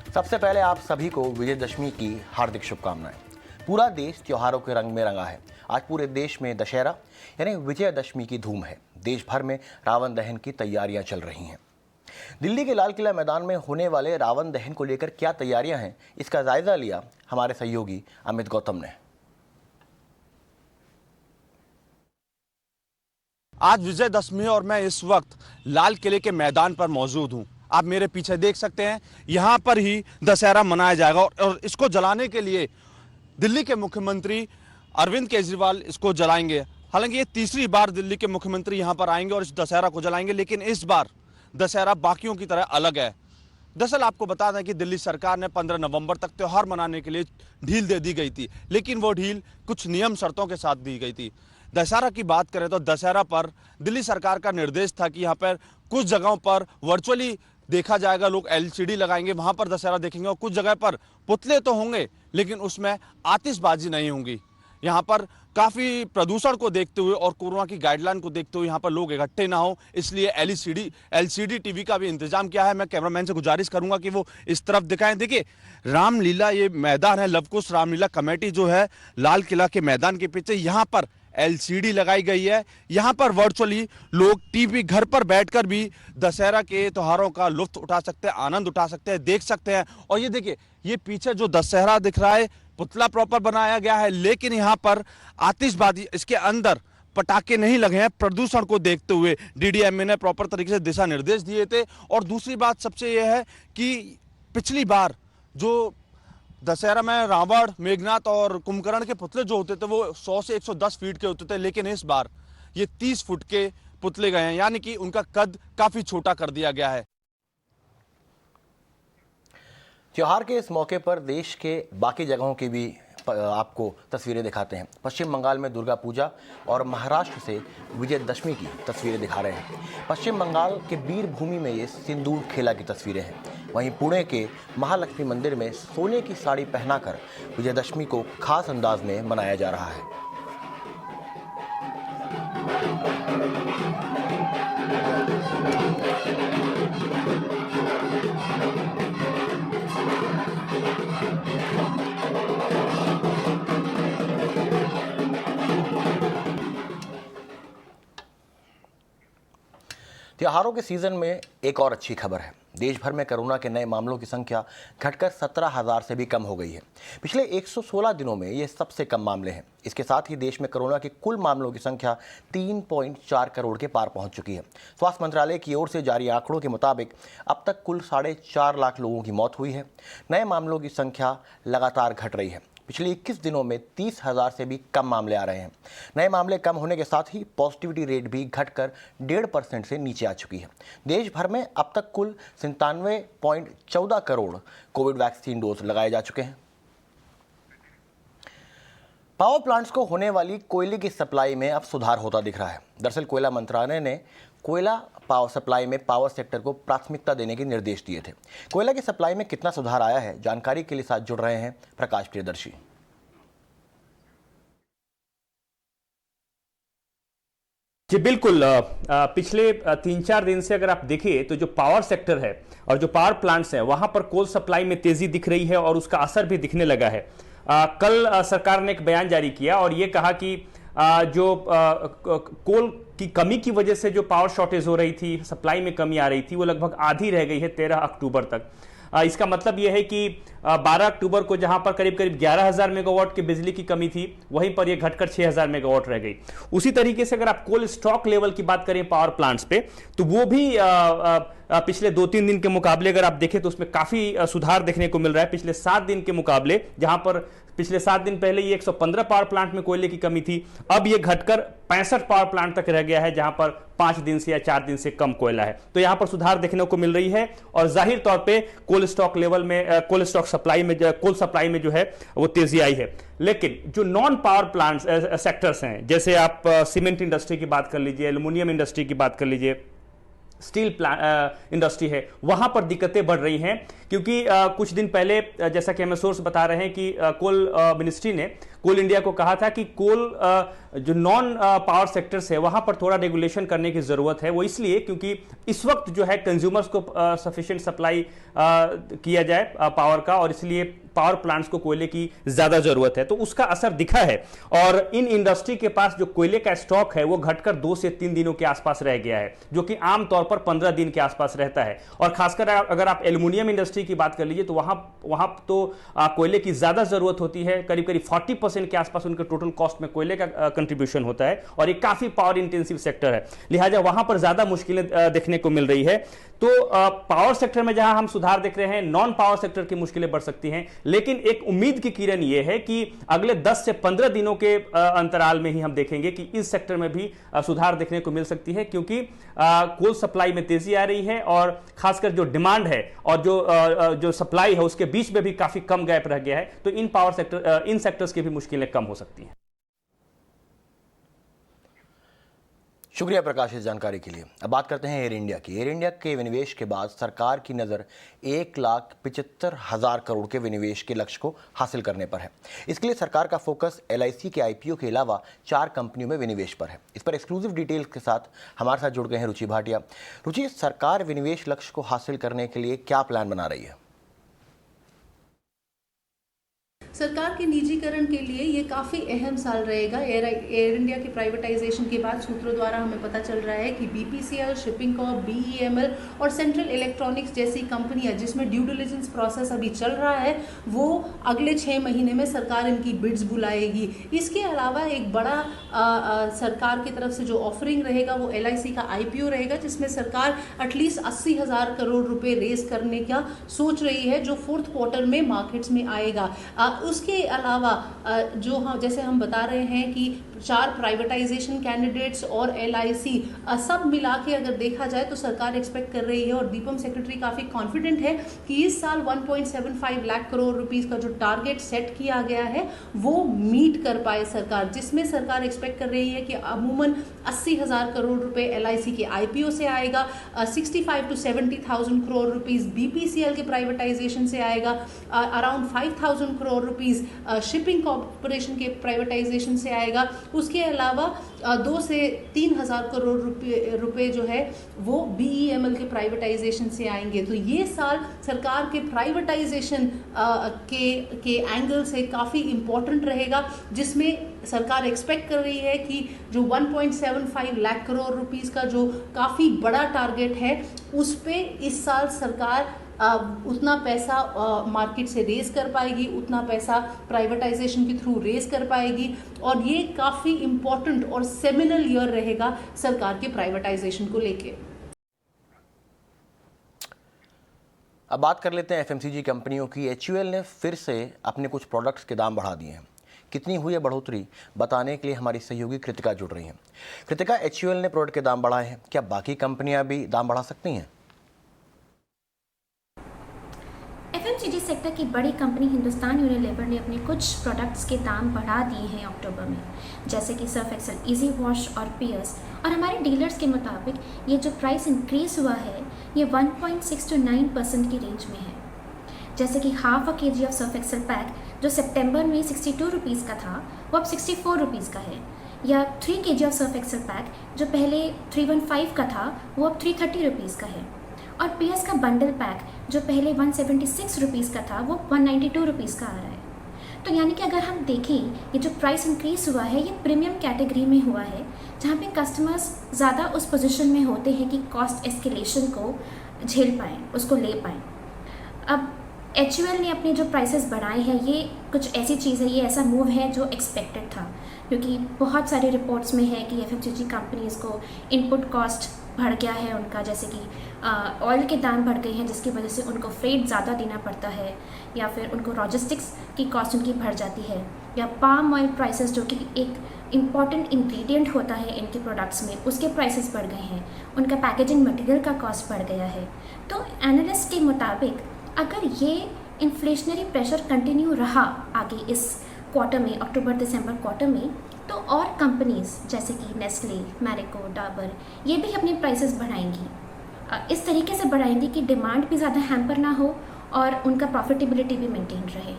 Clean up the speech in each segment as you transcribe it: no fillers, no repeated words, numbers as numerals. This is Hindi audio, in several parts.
सबसे पहले आप सभी को विजयदशमी की हार्दिक शुभकामनाएं। पूरा देश त्योहारों के रंग में रंगा है। आज पूरे देश में दशहरा यानी विजयदशमी की धूम है। देश भर में रावण दहन की तैयारियां चल रही हैं। दिल्ली के लाल किला मैदान में होने वाले रावण दहन को लेकर क्या तैयारियां हैं, इसका जायजा लिया हमारे सहयोगी अमित गौतम ने। आज विजयदशमी और मैं इस वक्त लाल किले के मैदान पर मौजूद हूं। आप मेरे पीछे देख सकते हैं, यहां पर ही दशहरा मनाया जाएगा और इसको जलाने के लिए दिल्ली के मुख्यमंत्री अरविंद केजरीवाल इसको जलाएंगे। हालांकि ये तीसरी बार दिल्ली के मुख्यमंत्री यहां पर आएंगे और इस दशहरा को जलाएंगे, लेकिन इस बार दशहरा बाकियों की तरह अलग है। दरअसल आपको बता दें कि दिल्ली सरकार ने 15 नवंबर तक त्यौहार मनाने के लिए ढील दे दी गई थी, लेकिन वो ढील कुछ नियम शर्तों के साथ दी गई थी। दशहरा की बात करें तो दशहरा पर दिल्ली सरकार का निर्देश था कि यहाँ पर कुछ जगहों पर वर्चुअली देखा जाएगा, लोग एलसीडी लगाएंगे, वहां पर दशहरा देखेंगे और कुछ जगह पर पुतले तो होंगे लेकिन उसमें आतिशबाजी नहीं होंगी। यहाँ पर काफी प्रदूषण को देखते हुए और कोरोना की गाइडलाइन को देखते हुए यहाँ पर लोग इकट्ठे ना हो, इसलिए एलसीडी टीवी का भी इंतजाम किया है। मैं कैमरामैन से गुजारिश करूंगा कि वो इस तरफ दिखाएं। देखिए, रामलीला ये मैदान है, लवकुश रामलीला कमेटी जो है लाल किला के मैदान के पीछे, यहाँ पर एलसीडी लगाई गई है। यहाँ पर वर्चुअली लोग टीवी घर पर बैठकर भी दशहरा के त्योहारों का लुत्फ उठा सकते हैं, आनंद उठा सकते हैं, देख सकते हैं। और ये देखिए, ये पीछे जो दशहरा दिख रहा है, पुतला प्रॉपर बनाया गया है, लेकिन यहाँ पर आतिशबाजी, इसके अंदर पटाखे नहीं लगे हैं। प्रदूषण को देखते हुए डीडीएमए ने प्रॉपर तरीके से दिशा निर्देश दिए थे। और दूसरी बात सबसे यह है कि पिछली बार जो दशहरा में रावण, मेघनाथ और कुंभकर्ण के पुतले जो होते थे वो 100 से 110 फीट के होते थे, लेकिन इस बार ये 30 फुट के पुतले गए हैं, यानी कि उनका कद काफी छोटा कर दिया गया है। त्योहार के इस मौके पर देश के बाकी जगहों की भी आपको तस्वीरें दिखाते हैं। पश्चिम बंगाल में दुर्गा पूजा और महाराष्ट्र से विजयदशमी की तस्वीरें दिखा रहे हैं। पश्चिम बंगाल के वीर भूमि में ये सिंदूर खेला की तस्वीरें हैं। वहीं पुणे के महालक्ष्मी मंदिर में सोने की साड़ी पहनाकर विजयदशमी को खास अंदाज में मनाया जा रहा है। त्योहारों के सीजन में एक और अच्छी खबर है। देश भर में कोरोना के नए मामलों की संख्या घटकर 17,000 से भी कम हो गई है। पिछले 116 दिनों में ये सबसे कम मामले हैं। इसके साथ ही देश में कोरोना के कुल मामलों की संख्या 3.4 करोड़ के पार पहुंच चुकी है। स्वास्थ्य मंत्रालय की ओर से जारी आंकड़ों के मुताबिक अब तक कुल 4.5 लाख लोगों की मौत हुई है। नए मामलों की संख्या लगातार घट रही है। पिछले 21 दिनों में 30,000 से भी कम मामले आ रहे हैं। नए मामले कम होने के साथ ही पॉजिटिविटी रेट भी घटकर 1.5% से नीचे आ चुकी है। देश भर में अब तक कुल 97.14 करोड़ कोविड वैक्सीन डोज लगाए जा चुके हैं। पावर प्लांट्स को होने वाली कोयले की सप्लाई में अब सुधार होता दिख रहा है। दरअसल कोयला मंत्रालय ने कोयला पावर सप्लाई में पावर सेक्टर को प्राथमिकता देने के निर्देश दिए थे। कोयला की सप्लाई में कितना सुधार आया है, जानकारी के लिए साथ जुड़ रहे हैं प्रकाश प्रियदर्शी। जी बिल्कुल, पिछले 3-4 दिन से अगर आप देखें तो जो पावर सेक्टर है और जो पावर प्लांट्स हैं वहां पर कोल सप्लाई में तेजी दिख रही है और उसका असर भी दिखने लगा है। कल सरकार ने एक बयान जारी किया और ये कहा कि जो कोल की कमी की वजह से जो पावर शॉर्टेज हो रही थी, सप्लाई में कमी आ रही थी, वो लगभग आधी रह गई है 13 अक्टूबर तक। इसका मतलब यह है कि 12 अक्टूबर को जहां पर करीब करीब 11,000 मेगावाट की बिजली की कमी थी, वहीं पर यह घटकर 6,000 मेगावाट रह गई। उसी तरीके से अगर आप कोल स्टॉक लेवल की बात करें पावर प्लांट्स पे, तो वो भी पिछले 2-3 दिन के मुकाबले अगर आप देखें तो उसमें काफी सुधार देखने को मिल रहा है। पिछले 7 दिन के मुकाबले, जहां पर पिछले 7 दिन पहले ये 115 पावर प्लांट में कोयले की कमी थी, अब ये घटकर 65 पावर प्लांट तक रह गया है, जहां पर 5 दिन से या 4 दिन से कम कोयला है। तो यहां पर सुधार देखने को मिल रही है और जाहिर तौर पे कोल स्टॉक लेवल में, कोल स्टॉक सप्लाई में, कोल सप्लाई में जो है वो तेजी आई है। लेकिन जो नॉन पावर प्लांट्स सेक्टर्स हैं, जैसे आप सीमेंट इंडस्ट्री की बात कर लीजिए, एल्यूमिनियम इंडस्ट्री की बात कर लीजिए, स्टील इंडस्ट्री है, वहां पर दिक्कतें बढ़ रही हैं। क्योंकि कुछ दिन पहले, जैसा कि हमें सोर्स बता रहे हैं कि कोल मिनिस्ट्री ने कोल इंडिया को कहा था कि कोल जो नॉन पावर सेक्टर्स है वहां पर थोड़ा रेगुलेशन करने की जरूरत है। वो इसलिए क्योंकि इस वक्त जो है कंज्यूमर्स को सफिशिएंट सप्लाई किया जाए पावर का, और इसलिए पावर प्लांट्स को कोयले की ज्यादा जरूरत है, तो उसका असर दिखा है। और इन इंडस्ट्री के पास जो कोयले का स्टॉक है वो घटकर 2 से 3 दिनों के आसपास रह गया है, जो कि आमतौर पर 15 दिन के आसपास रहता है। और खासकर अगर आप एल्युमिनियम इंडस्ट्री की बात कर लीजिए तो वहां तो कोयले की ज्यादा जरूरत होती है। करीब करीब 40% के आसपास उनके टोटल कॉस्ट में कोयले का कंट्रीब्यूशन होता है, और ये काफी पावर इंटेंसिव सेक्टर है, लिहाजा वहां पर ज्यादा मुश्किलें देखने को मिल रही है। तो पावर सेक्टर में जहां हम सुधार देख रहे हैं, नॉन पावर सेक्टर की मुश्किलें बढ़ सकती हैं। लेकिन एक उम्मीद की किरण यह है कि अगले 10 से 15 दिनों के अंतराल में ही हम देखेंगे कि इस सेक्टर में भी सुधार देखने को मिल सकती है, क्योंकि कोल सप्लाई में तेजी आ रही है, और खासकर जो डिमांड है और जो सप्लाई है उसके बीच में भी काफी कम गैप रह गया है। तो इन सेक्टर्स की भी मुश्किलें कम हो सकती हैं। शुक्रिया प्रकाश इस जानकारी के लिए। अब बात करते हैं एयर इंडिया की। एयर इंडिया के विनिवेश के बाद सरकार की नज़र 1,75,000 करोड़ के विनिवेश के लक्ष्य को हासिल करने पर है। इसके लिए सरकार का फोकस LIC के IPO के अलावा 4 कंपनियों में विनिवेश पर है। इस पर एक्सक्लूसिव डिटेल्स के साथ हमारे साथ जुड़ गए हैं रुचि भाटिया। रुचि, सरकार विनिवेश लक्ष्य को हासिल करने के लिए क्या प्लान बना रही है? सरकार के निजीकरण के लिए ये काफ़ी अहम साल रहेगा। एयर इंडिया की प्राइवेटाइजेशन के बाद सूत्रों द्वारा हमें पता चल रहा है कि BPCL, शिपिंग कॉर्प, BEML और सेंट्रल इलेक्ट्रॉनिक्स जैसी कंपनियां जिसमें ड्यू डिलिजेंस प्रोसेस अभी चल रहा है, वो अगले 6 महीने में सरकार इनकी बिड्स बुलाएगी। इसके अलावा एक बड़ा सरकार की तरफ से जो ऑफरिंग रहेगा वो LIC का IPO रहेगा, जिसमें सरकार एटलीस्ट 80,000 करोड़ रुपए रेज करने का सोच रही है, जो 4th क्वार्टर में मार्केट्स में आएगा। उसके अलावा जो हम जैसे हम बता रहे हैं कि 4 प्राइवेटाइजेशन कैंडिडेट्स और LIC सब मिला के अगर देखा जाए तो सरकार एक्सपेक्ट कर रही है, और दीपम सेक्रेटरी काफ़ी कॉन्फिडेंट है कि इस साल 1.75 लाख करोड़ रुपीस का जो टारगेट सेट किया गया है वो मीट कर पाए सरकार, जिसमें सरकार एक्सपेक्ट कर रही है कि अमूमन 80,000 करोड़ रुपए LIC के IPO से आएगा, 65 to 70,000 करोड़ रुपीस BPCL के प्राइवेटाइजेशन से आएगा, around 5,000 crore rupees shipping corporation के प्राइवेटाइजेशन से आएगा। उसके अलावा 2 से 3,000 करोड़ रुपए जो है वो BEML के प्राइवेटाइजेशन से आएंगे। तो ये साल सरकार के प्राइवेटाइजेशन के एंगल से काफ़ी इम्पोर्टेंट रहेगा, जिसमें सरकार एक्सपेक्ट कर रही है कि जो 1.75 लाख करोड़ रुपीस का जो काफ़ी बड़ा टारगेट है उस पे इस साल सरकार उतना पैसा मार्केट से रेज कर पाएगी, उतना पैसा प्राइवेटाइजेशन के थ्रू रेज कर पाएगी, और ये काफ़ी इम्पोर्टेंट और सेमिनल ईयर रहेगा सरकार के प्राइवेटाइजेशन को लेके। अब बात कर लेते हैं FMCG कंपनियों की। HUL ने फिर से अपने कुछ प्रोडक्ट्स के दाम बढ़ा दिए हैं। कितनी हुई है बढ़ोतरी, बताने के लिए हमारी सहयोगी कृतिका जुड़ रही हैं। कृतिका, HUL ने प्रोडक्ट के दाम बढ़ाए हैं, क्या बाकी कंपनियां भी दाम बढ़ा सकती हैं? FMCG सेक्टर की बड़ी कंपनी हिंदुस्तान यूनिलीवर ने अपने कुछ प्रोडक्ट्स के दाम बढ़ा दिए हैं अक्टूबर में, जैसे कि सर्फ एक्सेल इजी वॉश और पियर्स। और हमारे डीलर्स के मुताबिक ये जो प्राइस इंक्रीज हुआ है ये 1.6 to 9% की रेंज में है। जैसे कि half a kg of Surf Excel pack जो सितंबर में 62 रुपीज़ का था वो अब 64 रुपीज़ का है, या 3 kg of Surf Excel pack जो पहले 315 का था वो अब 330 रुपीज़ का है, और पियर्स का बंडल पैक जो पहले 176 रुपीज़ का था वो 192 रुपीज़ का आ रहा है। तो यानी कि अगर हम देखें ये जो प्राइस इंक्रीज हुआ है ये प्रीमियम कैटेगरी में हुआ है, जहाँ पे कस्टमर्स ज़्यादा उस पोजीशन में होते हैं कि कॉस्ट एस्केलेशन को झेल पाएँ, उसको ले पाएँ। अब HUL ने अपने जो प्राइसेस बढ़ाए हैं ये कुछ ऐसी चीज़ है, ये ऐसा मूव है जो एक्सपेक्टेड था, क्योंकि बहुत सारे रिपोर्ट्स में है कि FMCG कंपनीज़ को इनपुट कॉस्ट बढ़ गया है उनका, जैसे कि ऑयल के दाम बढ़ गए हैं जिसकी वजह से उनको फ्रेट ज़्यादा देना पड़ता है, या फिर उनको लॉजिस्टिक्स की कॉस्ट उनकी बढ़ जाती है, या पाम ऑयल प्राइसेस जो कि एक इम्पॉर्टेंट इंग्रेडिएंट होता है इनके प्रोडक्ट्स में उसके प्राइसेस बढ़ गए हैं, उनका पैकेजिंग मटेरियल का कॉस्ट बढ़ गया है। तो एनालिस्ट के मुताबिक अगर ये इन्फ्लेशनरी प्रेशर कंटिन्यू रहा आगे इस क्वार्टर में, अक्टूबर दिसंबर क्वार्टर में, तो और कंपनीज़ जैसे कि नेस्ले, मैरिको, डाबर ये भी अपने प्राइसेस बढ़ाएंगी, इस तरीके से बढ़ाएंगी कि डिमांड भी ज़्यादा हैम्पर ना हो और उनका प्रॉफिटेबिलिटी भी मेंटेन रहे।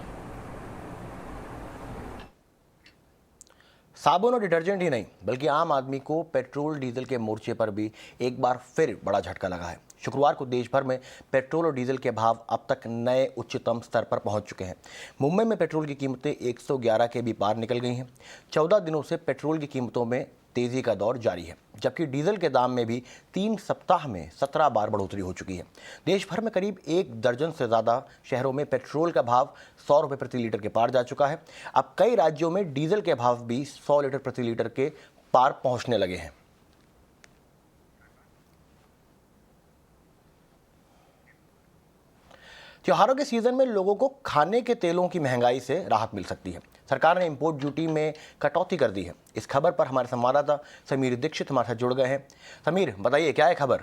साबुन और डिटर्जेंट ही नहीं बल्कि आम आदमी को पेट्रोल डीजल के मोर्चे पर भी एक बार फिर बड़ा झटका लगा है। शुक्रवार को देश भर में पेट्रोल और डीजल के भाव अब तक नए उच्चतम स्तर पर पहुंच चुके हैं। मुंबई में पेट्रोल की कीमतें 111 के भी पार निकल गई हैं। 14 दिनों से पेट्रोल की कीमतों में तेजी का दौर जारी है, जबकि डीजल के दाम में भी 3 सप्ताह में 17 बार बढ़ोतरी हो चुकी है। देश भर में करीब 1 दर्जन से ज़्यादा शहरों में पेट्रोल का भाव 100 रुपये प्रति लीटर के पार जा चुका है। अब कई राज्यों में डीजल के भाव भी 100 लीटर प्रति लीटर के पार पहुंचने लगे हैं। त्योहारों के सीजन में लोगों को खाने के तेलों की महंगाई से राहत मिल सकती है। सरकार ने इंपोर्ट ड्यूटी में कटौती कर दी है। इस खबर पर हमारे संवाददाता समीर दीक्षित हमारे साथ जुड़ गए हैं। समीर, बताइए क्या है खबर?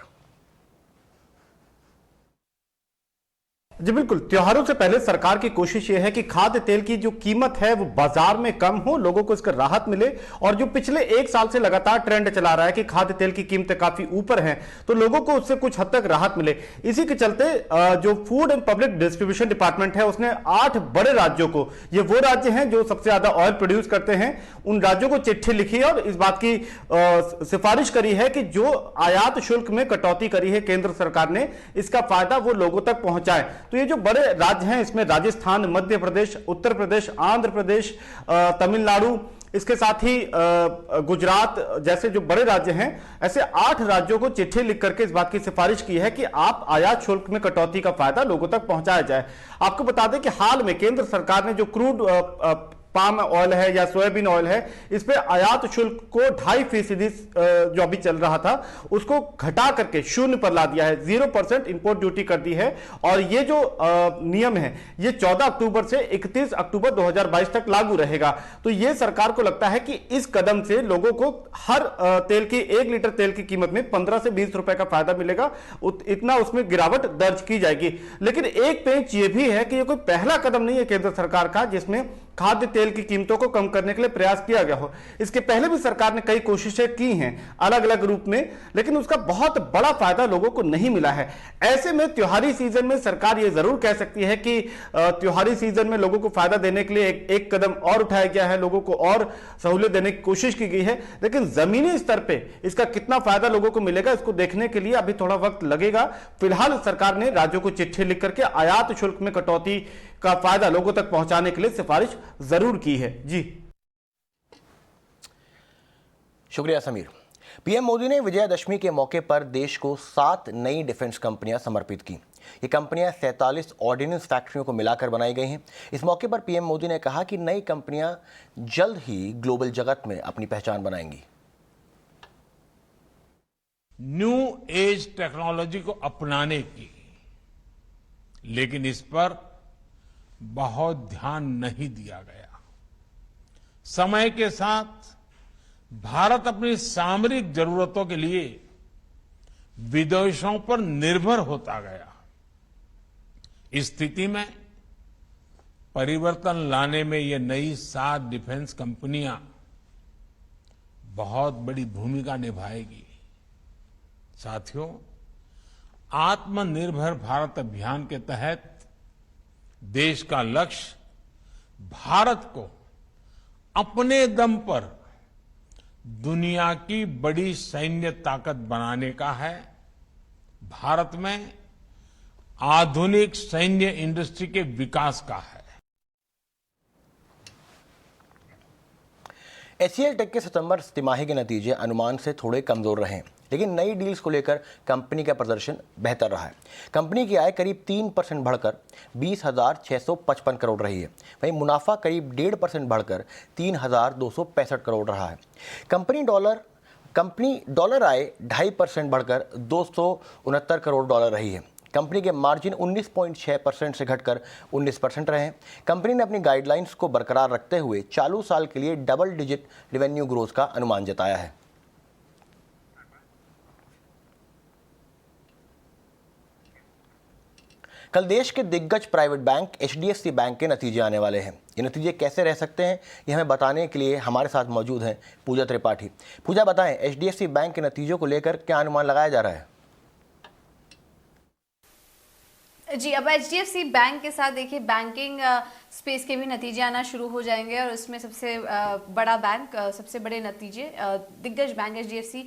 जी बिल्कुल, त्योहारों से पहले सरकार की कोशिश ये है कि खाद्य तेल की जो कीमत है वो बाजार में कम हो, लोगों को इसका राहत मिले। और जो पिछले 1 साल से लगातार ट्रेंड चला रहा है कि खाद्य तेल की कीमतें काफी ऊपर हैं, तो लोगों को उससे कुछ हद तक राहत मिले। इसी के चलते जो food and public distribution department है उसने 8 बड़े राज्यों को, ये वो राज्य हैं जो सबसे ज्यादा ऑयल प्रोड्यूस करते हैं, उन राज्यों को चिट्ठी लिखी है और इस बात की सिफारिश करी है कि जो आयात शुल्क में कटौती करी है केंद्र सरकार ने, इसका फायदा वो लोगों तक पहुंचाए। तो ये जो बड़े राज्य हैं इसमें राजस्थान, मध्य प्रदेश, उत्तर प्रदेश, आंध्र प्रदेश, तमिलनाडु, इसके साथ ही गुजरात जैसे जो बड़े राज्य हैं, ऐसे 8 राज्यों को चिट्ठी लिख करके इस बात की सिफारिश की है कि आप आयात शुल्क में कटौती का फायदा लोगों तक पहुंचाया जाए। आपको बता दें कि हाल में केंद्र सरकार ने जो क्रूड पाम ऑयल है या सोयाबीन ऑयल है, इस पे आयात शुल्क को 2.5% जो अभी चल रहा था उसको घटा करके 0 पर ला दिया है। 0% इंपोर्ट ड्यूटी कर दी है। और ये जो नियम है ये 14 अक्टूबर से 31 अक्टूबर 2022 तक लागू रहेगा। तो ये सरकार को लगता है कि इस कदम से लोगों को हर तेल की 1 लीटर तेल की कीमत में 15 से 20 रुपए का फायदा मिलेगा, इतना उसमें गिरावट दर्ज की जाएगी। लेकिन एक पेंच ये भी है कि ये कोई पहला कदम नहीं है केंद्र सरकार का जिसमें खाद्य तेल की कीमतों को कम करने के लिए प्रयास किया गया हो। इसके पहले भी सरकार ने कई कोशिशें की हैं अलग अलग रूप में, लेकिन उसका बहुत बड़ा फायदा लोगों को नहीं मिला है। ऐसे में त्योहारी सीजन में सरकार ये जरूर कह सकती है कि त्योहारी सीजन में लोगों को फायदा देने के लिए एक कदम और उठाया गया है, लोगों को और सहूलियत देने की कोशिश की गई है। लेकिन जमीनी स्तर पर इसका कितना फायदा लोगों को मिलेगा इसको देखने के लिए अभी थोड़ा वक्त लगेगा। फिलहाल सरकार ने राज्यों को चिट्ठी लिख करके आयात शुल्क में कटौती का फायदा लोगों तक पहुंचाने के लिए सिफारिश जरूर की है। जी शुक्रिया समीर। पीएम मोदी ने विजयादशमी के मौके पर देश को 7 नई डिफेंस कंपनियां समर्पित की। ये कंपनियां 47 ऑर्डिनेंस फैक्ट्रियों को मिलाकर बनाई गई हैं। इस मौके पर पीएम मोदी ने कहा कि नई कंपनियां जल्द ही ग्लोबल जगत में अपनी पहचान बनाएंगी। न्यू एज टेक्नोलॉजी को अपनाने की, लेकिन इस पर बहुत ध्यान नहीं दिया गया। समय के साथ भारत अपनी सामरिक जरूरतों के लिए विदेशों पर निर्भर होता गया। इस स्थिति में परिवर्तन लाने में ये नई 7 डिफेंस कंपनियां बहुत बड़ी भूमिका निभाएगी। साथियों, आत्मनिर्भर भारत अभियान के तहत देश का लक्ष्य भारत को अपने दम पर दुनिया की बड़ी सैन्य ताकत बनाने का है। भारत में आधुनिक सैन्य इंडस्ट्री के विकास का है। एचसीएल टेक के सितंबर तिमाही के नतीजे अनुमान से थोड़े कमजोर रहे, लेकिन नई डील्स को लेकर कंपनी का प्रदर्शन बेहतर रहा है। कंपनी की आय करीब 3% बढ़कर 20,655 करोड़ रही है। वहीं मुनाफा करीब 1.5% बढ़कर 3,265 करोड़ रहा है। कंपनी डॉलर आय 2.5% बढ़कर 269 करोड़ डॉलर रही है। कंपनी के मार्जिन 19.6% से घटकर 19% रहे हैं। कंपनी ने अपनी गाइडलाइंस को बरकरार रखते हुए चालू साल के लिए डबल डिजिट रेवेन्यू ग्रोथ का अनुमान जताया है। कल देश के दिग्गज प्राइवेट बैंक एचडीएफसी बैंक के नतीजे आने वाले हैं। ये नतीजे कैसे रह सकते हैं, ये हमें बताने के लिए हमारे साथ मौजूद हैं पूजा त्रिपाठी। पूजा, बताएं एचडीएफसी बैंक के नतीजों को लेकर क्या अनुमान लगाया जा रहा है? जी, अब एचडीएफसी बैंक के साथ देखिए बैंकिंग स्पेस के भी नतीजे आना शुरू हो जाएंगे और उसमें सबसे बड़ा बैंक, सबसे बड़े नतीजे दिग्गज बैंक HDFC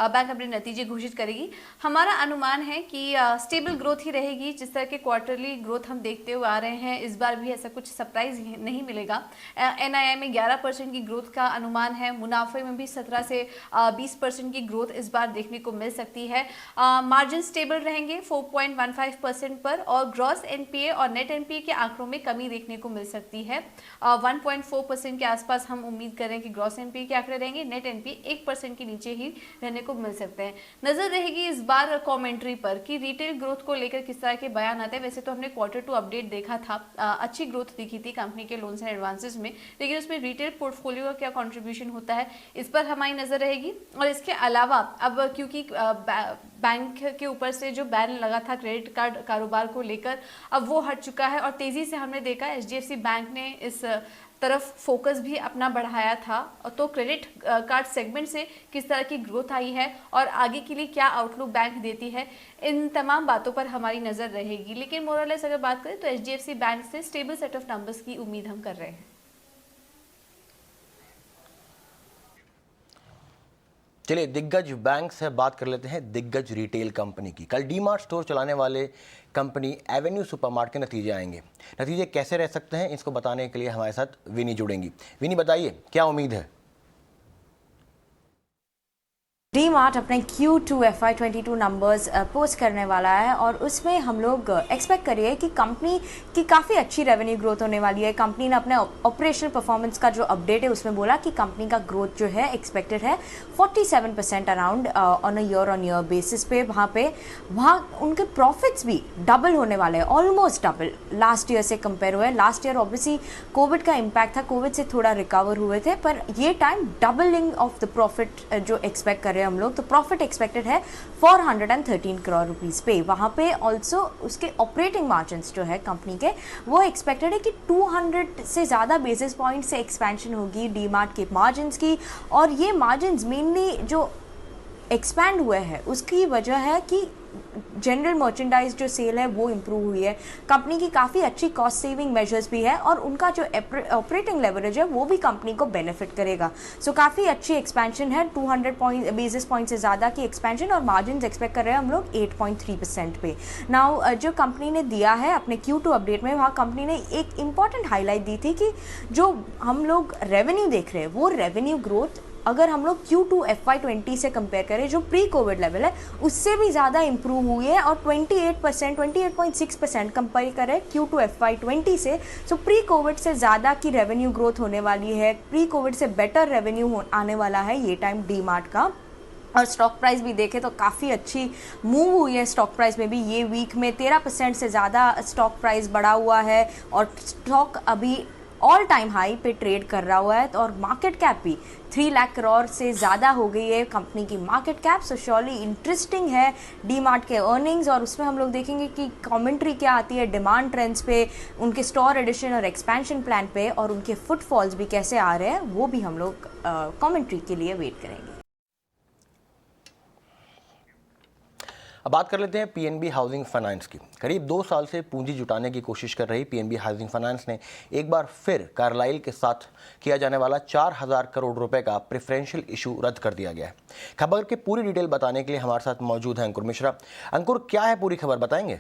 बैंक अपने नतीजे घोषित करेगी। हमारा अनुमान है कि स्टेबल ग्रोथ ही रहेगी। जिस तरह के क्वार्टरली ग्रोथ हम देखते हुए आ रहे हैं, इस बार भी ऐसा कुछ सरप्राइज नहीं मिलेगा। NII में 11% की ग्रोथ का अनुमान है। मुनाफे में भी 17 से 20% की ग्रोथ इस बार देखने को मिल सकती है। मार्जिन स्टेबल रहेंगे 4.15% पर और ग्रॉस NPA और नेट NPA के आंकड़ों में कमी देखने को मिल सकती है। 1.4% के आसपास हम उम्मीद करें कि ग्रॉस NPA के आंकड़े रहेंगे। नेट NPA 1% के नीचे ही रहने को मिल सकते हैं। नजर रहेगी इस बार कमेंट्री पर कि रिटेल ग्रोथ को लेकर किस तरह के बयान आते हैं। वैसे तो हमने Q2 अपडेट देखा था, अच्छी ग्रोथ दिखी थी कंपनी के लोन्स एंड एडवांसेस में, लेकिन उसमें रिटेल पोर्टफोलियो का क्या कंट्रीब्यूशन होता है, इस पर हमारी नजर रहेगी। और इसके अलावा अब क्योंकि बैंक के ऊपर से जो बैन लगा था क्रेडिट कार्ड कारोबार को लेकर, अब वो हट चुका है और तेजी से हमने देखा HDFC बैंक ने इस तरफ फोकस भी अपना बढ़ाया था। तो क्रेडिट कार्ड सेगमेंट से किस तरह की ग्रोथ आई है और आगे के लिए क्या आउटलुक बैंक देती है, इन तमाम बातों पर हमारी नज़र रहेगी। लेकिन मोरलेस अगर बात करें तो HDFC बैंक से स्टेबल सेट ऑफ नंबर्स की उम्मीद हम कर रहे हैं। चलिए दिग्गज बैंक से बात कर लेते हैं दिग्गज रिटेल कंपनी की। कल डीमार्ट स्टोर चलाने वाले कंपनी एवेन्यू सुपरमार्ट के नतीजे आएंगे। नतीजे कैसे रह सकते हैं, इसको बताने के लिए हमारे साथ विनी जुड़ेंगी। विनी बताइए, क्या उम्मीद है? डीमार्ट अपने Q2 FY22 नंबर्स पोस्ट करने वाला है और उसमें हम लोग एक्सपेक्ट करिए कि कंपनी की काफ़ी अच्छी रेवेन्यू ग्रोथ होने वाली है। कंपनी ने अपने ऑपरेशनल परफॉर्मेंस का जो अपडेट है उसमें बोला कि कंपनी का ग्रोथ जो है एक्सपेक्टेड है 47% around on a year basis पे। वहाँ उनके प्रॉफिट्स भी डबल होने वाले हैं, ऑलमोस्ट डबल लास्ट ईयर से कंपेयर हुए। लास्ट ईयर ऑब्वियसली कोविड का इम्पैक्ट था, कोविड से थोड़ा रिकवर हुए थे, पर ये time doubling of the profit जो एक्सपेक्ट कर रहे हैं हम लोग। तो प्रॉफिट एक्सपेक्टेड है 413 करोड़ रुपीस पे। वहाँ पे ऑल्सो उसके ऑपरेटिंग मार्जिन्स जो है कंपनी के, वो एक्सपेक्टेड है कि 200 से ज़्यादा बेसिस पॉइंट से एक्सपेंशन होगी डीमार्ट के मार्जिन्स की। और ये मार्जिन्स मेनली जो एक्सपैंड हुए हैं उसकी वजह है कि जनरल मर्चेंडाइज जो सेल है वो इम्प्रूव हुई है। कंपनी की काफ़ी अच्छी कॉस्ट सेविंग मेजर्स भी है और उनका जो ऑपरेटिंग लेवरेज है वो भी कंपनी को बेनिफिट करेगा। सो काफ़ी अच्छी एक्सपेंशन है, 200 बेसिस पॉइंट से ज़्यादा की एक्सपेंशन और मार्जिन एक्सपेक्ट कर रहे हैं हम लोग 8.3% पे। नाउ जो कंपनी ने दिया है अपने Q2 अपडेट में, वहाँ कंपनी ने एक इम्पॉर्टेंट हाईलाइट दी थी कि जो हम लोग रेवेन्यू देख रहे हैं वो रेवेन्यू ग्रोथ अगर हम लोग Q2 FY20 से कंपेयर करें जो प्री कोविड लेवल है उससे भी ज़्यादा इम्प्रूव हुई है और 28.6% कंपेयर करें Q2 FY20 से। सो प्री कोविड से ज़्यादा की रेवेन्यू ग्रोथ होने वाली है, प्री कोविड से बेटर रेवेन्यू आने वाला है ये टाइम डीमार्ट का। और स्टॉक प्राइस भी देखें तो काफ़ी अच्छी मूव हुई है स्टॉक प्राइस में भी। ये वीक में 13% से ज़्यादा स्टॉक प्राइस बढ़ा हुआ है और स्टॉक अभी ऑल टाइम हाई पे ट्रेड कर रहा हुआ है। और मार्केट कैप भी 3 लाख करोड़ से ज़्यादा हो गई है कंपनी की मार्केट कैप। सो श्योरली इंटरेस्टिंग है डीमार्ट के अर्निंग्स। और उसमें हम लोग देखेंगे कि कमेंट्री क्या आती है डिमांड ट्रेंड्स पे, उनके स्टोर एडिशन और एक्सपेंशन प्लान पे और उनके फुटफॉल्स भी कैसे आ रहे हैं, वो भी हम लोग कमेंट्री के लिए वेट करेंगे। अब बात कर लेते हैं PNB हाउसिंग फाइनेंस की। करीब 2 साल से पूंजी जुटाने की कोशिश कर रही PNB हाउसिंग फाइनेंस ने एक बार फिर कार्लाइल के साथ किया जाने वाला 4000 करोड़ रुपए का प्रेफरेंशियल इशू रद्द कर दिया गया है। खबर की पूरी डिटेल बताने के लिए हमारे साथ मौजूद है अंकुर मिश्रा। अंकुर, क्या है पूरी खबर, बताएंगे?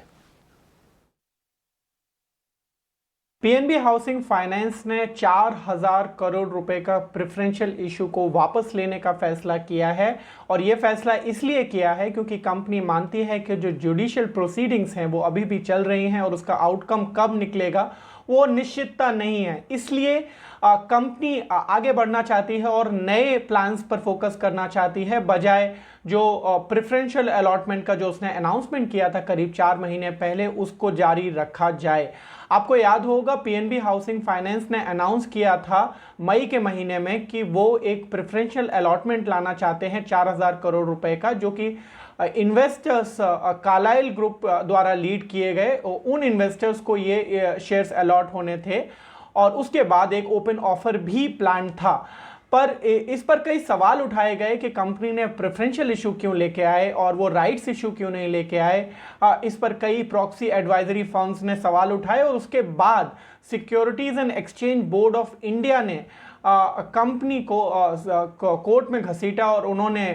PNB हाउसिंग फाइनेंस ने 4000 करोड़ रुपए का प्रेफरेंशियल इशू को वापस लेने का फैसला किया है और ये फैसला इसलिए किया है क्योंकि कंपनी मानती है कि जो जुडिशियल प्रोसीडिंग्स हैं वो अभी भी चल रही हैं और उसका आउटकम कब निकलेगा वो निश्चितता नहीं है। इसलिए कंपनी आगे बढ़ना चाहती है और नए प्लान्स पर फोकस करना चाहती है, बजाय जो प्रेफरेंशियल अलॉटमेंट का जो उसने अनाउंसमेंट किया था करीब 4 महीने पहले उसको जारी रखा जाए। आपको याद होगा PNB हाउसिंग फाइनेंस ने अनाउंस किया था मई के महीने में कि वो एक प्रेफरेंशियल अलॉटमेंट लाना चाहते हैं 4000 करोड़ रुपए का, जो कि इन्वेस्टर्स कार्लाइल ग्रुप द्वारा लीड किए गए उन इन्वेस्टर्स को ये शेयर्स अलॉट होने थे और उसके बाद एक ओपन ऑफर भी प्लान था। पर इस पर कई सवाल उठाए गए कि कंपनी ने प्रेफरेंशियल इशू क्यों लेके आए और वो राइट्स इशू क्यों नहीं लेके आए। इस पर कई प्रॉक्सी एडवाइजरी फर्म्स ने सवाल उठाए और उसके बाद securities and exchange board of India ने कंपनी को कोर्ट में घसीटा और उन्होंने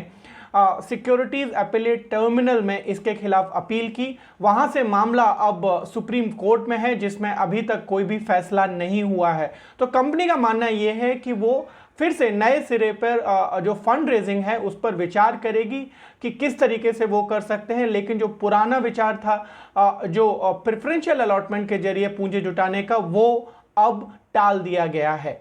सिक्योरिटीज अपीलेट टर्मिनल में इसके खिलाफ अपील की। वहां से मामला अब सुप्रीम कोर्ट में है, जिसमें अभी तक कोई भी फैसला नहीं हुआ है। तो कंपनी का मानना यह है कि वो फिर से नए सिरे पर जो फंड रेजिंग है उस पर विचार करेगी कि किस तरीके से वो कर सकते हैं, लेकिन जो पुराना विचार था जो प्रेफरेंशियल अलॉटमेंट के जरिए पूंजी जुटाने का, वो अब टाल दिया गया है।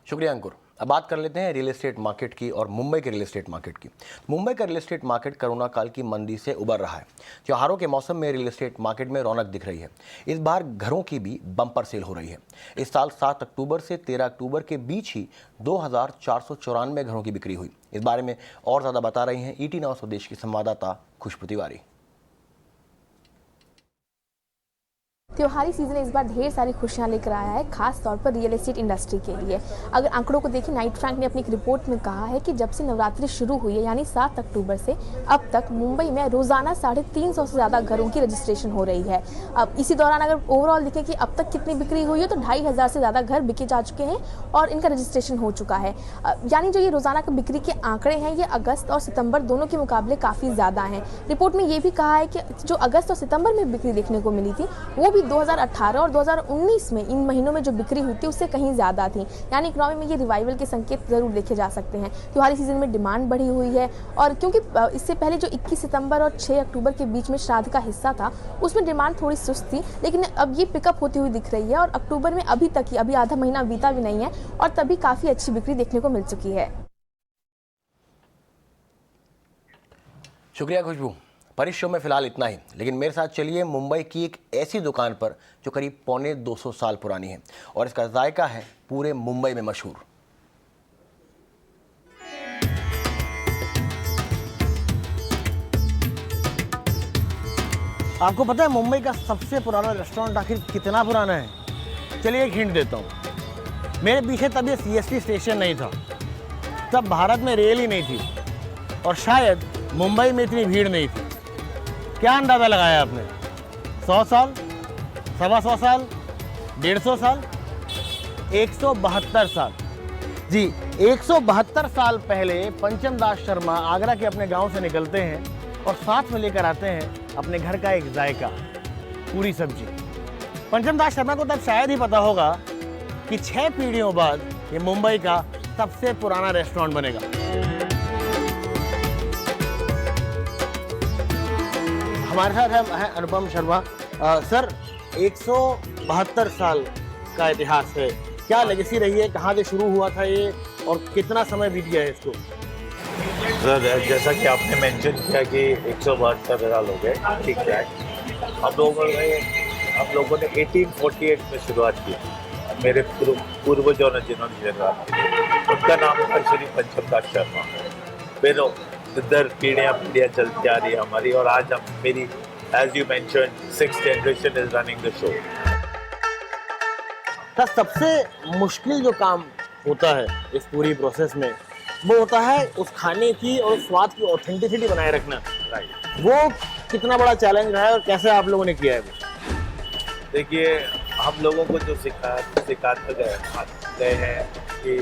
शुक्रिया अंकुर। अब बात कर लेते हैं रियल एस्टेट मार्केट की और मुंबई के रियल एस्टेट मार्केट की। मुंबई का रियल एस्टेट मार्केट कोरोना काल की मंदी से उबर रहा है। त्योहारों के मौसम में रियल एस्टेट मार्केट में रौनक दिख रही है। इस बार घरों की भी बम्पर सेल हो रही है। इस साल 7 अक्टूबर से 13 अक्टूबर के बीच ही 2494 घरों की बिक्री हुई। इस बारे में और ज़्यादा बता रही हैं ET नाउ स्वदेश की संवाददाता खुशबू तिवारी। त्योहारी सीजन इस बार ढेर सारी खुशियां लेकर आया है, खास तौर पर रियल एस्टेट इंडस्ट्री के लिए। अगर आंकड़ों को देखें, नाइट फ्रैंक ने अपनी एक रिपोर्ट में कहा है कि जब से नवरात्रि शुरू हुई है यानी 7 अक्टूबर से अब तक मुंबई में रोजाना 350 से ज़्यादा घरों की रजिस्ट्रेशन हो रही है। अब इसी दौरान अगर ओवरऑल देखें कि अब तक कितनी बिक्री हुई है तो 2500 से ज़्यादा घर बिके जा चुके हैं और इनका रजिस्ट्रेशन हो चुका है। यानी जो ये रोजाना के बिक्री के आंकड़े हैं ये अगस्त और सितंबर दोनों के मुकाबले काफ़ी ज़्यादा हैं। रिपोर्ट में ये भी कहा है कि जो अगस्त और सितंबर में बिक्री देखने को मिली थी वो भी 2018 और 2019 में इन महीनों में जो बिक्री हुई थी उससे कहीं ज़्यादा थी। यानी इकोनॉमी में ये रिवाइवल के संकेत ज़रूर देखे जा सकते हैं। त्योहारी सीजन में डिमांड बढ़ी हुई है और क्योंकि इससे पहले जो 21 सितंबर और 6 अक्टूबर के बीच में श्राद्ध का हिस्सा था उसमें डिमांड थोड़ी सुस्त थी, लेकिन अब ये पिकअप होती हुई दिख रही है और अक्टूबर में अभी तक ही, अभी आधा महीना बीता भी नहीं है और तभी काफ़ी अच्छी बिक्री देखने को मिल चुकी है। शुक्रिया खुशबू। पर इस शो में फिलहाल इतना ही, लेकिन मेरे साथ चलिए मुंबई की एक ऐसी दुकान पर जो करीब 250 साल पुरानी है और इसका जायका है पूरे मुंबई में मशहूर। आपको पता है मुंबई का सबसे पुराना रेस्टोरेंट आखिर कितना पुराना है? चलिए एक हिंट देता हूँ। मेरे पीछे तब ये CST स्टेशन नहीं था, तब भारत में रेल ही नहीं थी और शायद मुंबई में इतनी भीड़ नहीं थी। क्या अंदाज़ा लगाया आपने? 100 साल, 125 साल, 150 साल, 172 साल। जी, 172 साल पहले पंचम दास शर्मा आगरा के अपने गांव से निकलते हैं और साथ में लेकर आते हैं अपने घर का एक जायका, पूरी सब्जी। पंचम दास शर्मा को तब शायद ही पता होगा कि 6 पीढ़ियों बाद ये मुंबई का सबसे पुराना रेस्टोरेंट बनेगा। हमारे साथ है अनुपम शर्मा। सर, 172 साल का इतिहास है, क्या लेगेसी रही है, कहाँ से शुरू हुआ था ये और कितना समय बीत गया है इसको? सर, जैसा कि आपने मेंशन किया कि 172 साल हो गए, ठीक है। हम लोगों ने 1848 में शुरुआत की। मेरे पूर्वजों ने जिन्होंने उनका नाम था श्री पंचम दास शर्मा। फिर इधर पीढ़ियाँ चलती आ रही है हमारी और आज हम मेरी as you mention 6th generation is running the show. सबसे मुश्किल जो काम होता है इस पूरी प्रोसेस में वो होता है उस खाने की और स्वाद की ऑथेंटिसिटी बनाए रखना। राइट। वो कितना बड़ा चैलेंज रहा है और कैसे आप लोगों ने किया है? देखिए, हम लोगों को जो सिखाते गए हैं कि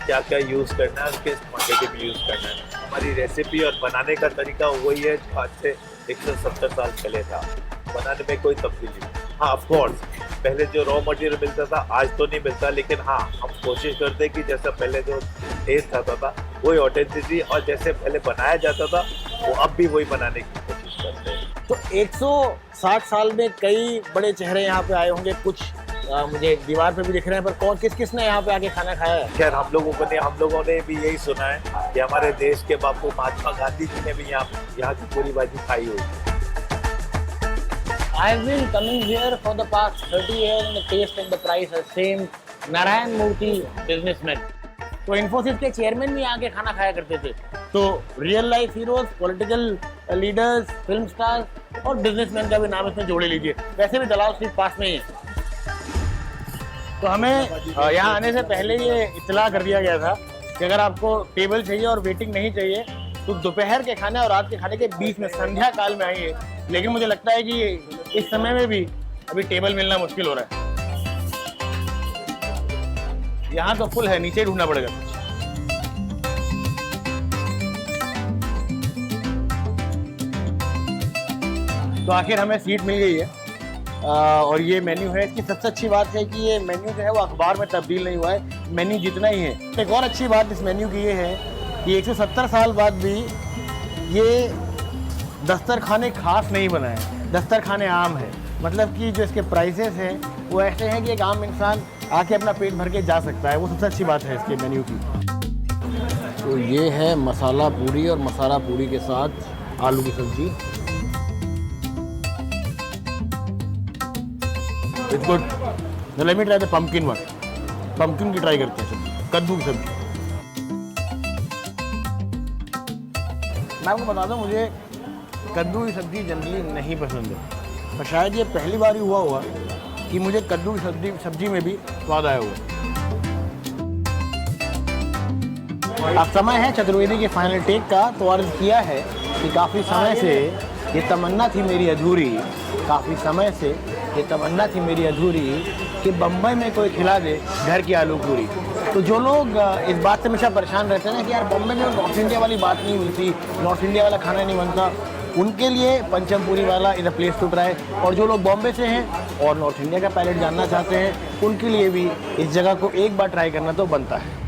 क्या क्या यूज़ करना है और किस क्वांटिटी में यूज़ करना है। हमारी रेसिपी और बनाने का तरीका वही है जो आज से 170 साल पहले था। बनाने में कोई तब्दीली नहीं। हाँ, ऑफ कोर्स पहले जो रॉ मटेरियल मिलता था आज तो नहीं मिलता, लेकिन हाँ, हम कोशिश करते कि जैसा पहले जो टेस्ट आता था वही ऑथेंटिसिटी और जैसे पहले बनाया जाता था वो अब भी वही बनाने की कोशिश करते हैं। तो 160 साल में कई बड़े चेहरे यहाँ पे आए होंगे, कुछ मुझे दीवार पे भी दिख रहे हैं, पर किसने यहाँ पे आके खाना खाया है? खैर, हम लोगों ने भी यही सुना है कि हमारे देश के बापू महात्मा गांधी जी ने भी यहाँ की पूरी भाजी खाई हुई। I've been coming here for the past 30 years and the taste and the price are same. Narayan Murthy businessman, तो इन्फोसिस के चेयरमैन भी यहाँ के खाना खाया करते थे। तो real life heroes, political leaders, film stars और बिजनेसमैन का भी नाम इसमें जोड़े लीजिए। वैसे भी दलाल स्ट्रीट पास में ही है। तो हमें यहाँ आने से पहले ये इत्तला कर दिया गया था कि अगर आपको टेबल चाहिए और वेटिंग नहीं चाहिए तो दोपहर के खाने और रात के खाने के बीच में संध्या काल में आइए। लेकिन मुझे लगता है कि इस समय में भी अभी टेबल मिलना मुश्किल हो रहा है। यहाँ तो फुल है, नीचे ढूंढना पड़ेगा। तो आखिर हमें सीट मिल गई है और ये मेन्यू है। इसकी सबसे अच्छी बात है कि ये मेन्यू जो है वो अखबार में तब्दील नहीं हुआ है, मेन्यू जितना ही है। एक और अच्छी बात इस मेन्यू की ये है कि 170 साल बाद भी ये दस्तरखाने खास नहीं बना है, दस्तरखाने आम है। मतलब कि जो इसके प्राइसेस हैं वो ऐसे हैं कि एक आम इंसान आके अपना पेट भर के जा सकता है। वो सबसे अच्छी बात है इसके मेन्यू की। तो ये है मसाला पूरी और मसाला पूरी के साथ आलू की सब्जी। It's good. Now let me try the pumpkin one. Pumpkin की ट्राई करते हैं सब्जी, कद्दू की सब्जी। मैं आपको बता दूं, मुझे कद्दू की सब्जी जनरली नहीं पसंद है, पर शायद ये पहली बार ही हुआ होगा कि मुझे कद्दू की सब्जी में भी स्वाद आया हुआ। अब समय है चतुर्वेदी के फाइनल टेक का। तो अर्ज किया है कि काफ़ी समय से ये तमन्ना थी मेरी अधूरी, काफ़ी समय से ये तमन्ना थी मेरी अधूरी कि बम्बई में कोई खिला दे घर की आलू पूरी। तो जो लोग इस बात से हमेशा परेशान रहते हैं ना कि यार बम्बई में नॉर्थ इंडिया वाली बात नहीं मिलती, नॉर्थ इंडिया वाला खाना नहीं बनता, उनके लिए पंचमपुरी वाला is a place to try. और जो लोग बॉम्बे से हैं और नॉर्थ इंडिया का पैलेट जानना चाहते हैं, उनके लिए भी इस जगह को एक बार ट्राई करना तो बनता है।